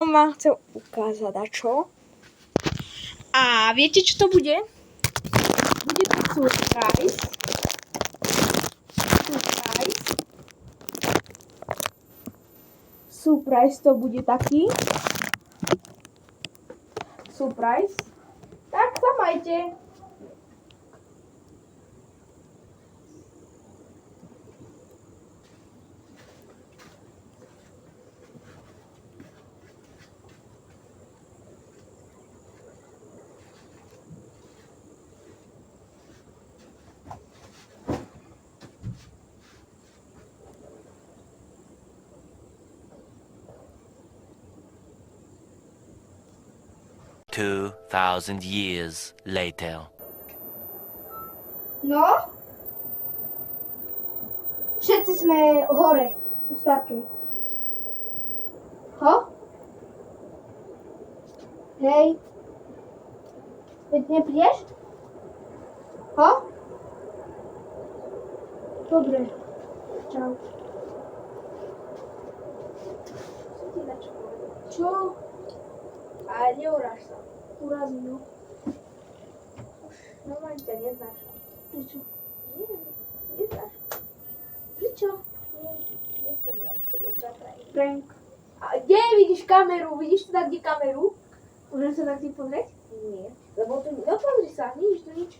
Vám chcem ukázať čo. A viete, čo to bude? Bude to surprise. Surprise to bude taký. Surprise. Tak sa majte. Two 2,000 years later. No? Všetci sme hore, u Starkej. Ho? Hej. Veď neprídeš? Ho? Dobre. Čau. Čo? A neuráž sa. Urazím, no. Normálne ťa neznáš. Prečo? Nie, neznáš. Prečo? Nechcem ja s tebou zatrajiť. Prank. A kde vidíš kameru? Vidíš tu tak, kde kameru? Môžem sa tak ty pozrieť? Nie. Lebo tu, no pozri sa, vidíš tu nič.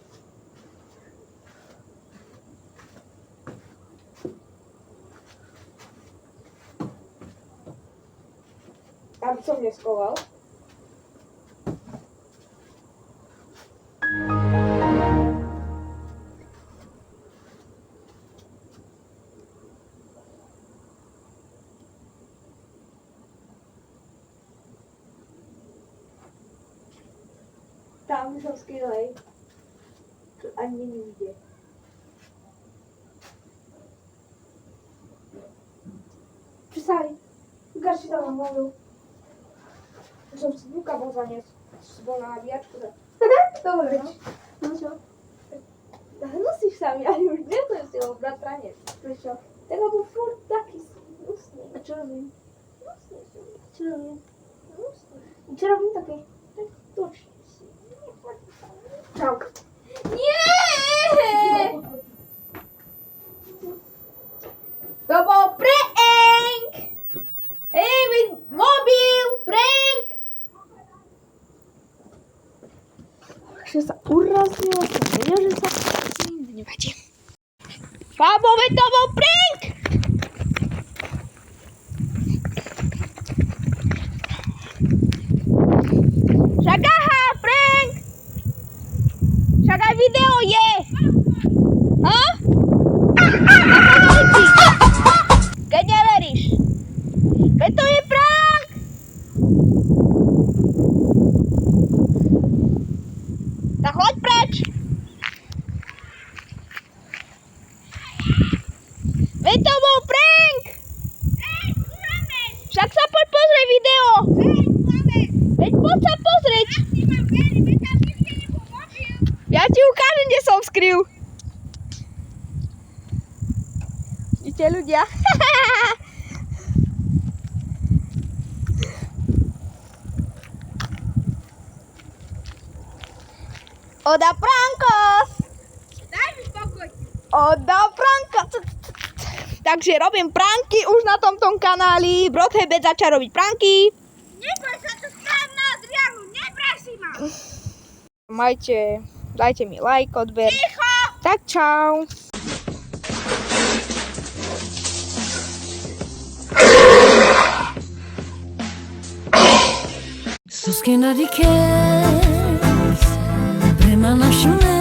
Tam som neskoval. Tam som skryl, to ani nevidie. Přisali. Ukáž si tam mobil. Som si Luka bol zaniesť. Bol na nabíjačku. Dobre, no. No čo? Hnusíš sa mi, ale už nezujem si ho bratranec. Prečo? Tak lebo furt taký hnusný. A čo robím? Hnusný som. Čo robím? Hnusný. Čo robím také? Tak točne si. Čau. Nie! To bol prank! Hej, veď mobil, prank! Že sa urazilo, som vedel, že sa urazím, nevadí. Pabo, veď to bol prank! Však aha, prank! Však aj video je! Ha? Keď neveríš. Veď to je prank! Tak choď preč! Veď to bol prank! Však sa poď pozrieť video! Veď poď sa pozrieť! Ja ti ukážem, kde som skryl. Vidíte ľudia? Oda prankos! Daj mi pokoj. Oda prankos! Takže robím pranky už na tomto kanáli. Brothebec začal robiť pranky. Neboj sa to stáť na Adrianu, neprasi ma. Majte, dajte mi like, odber. Ticho! Tak čau. So skin of the cats, prima na chune.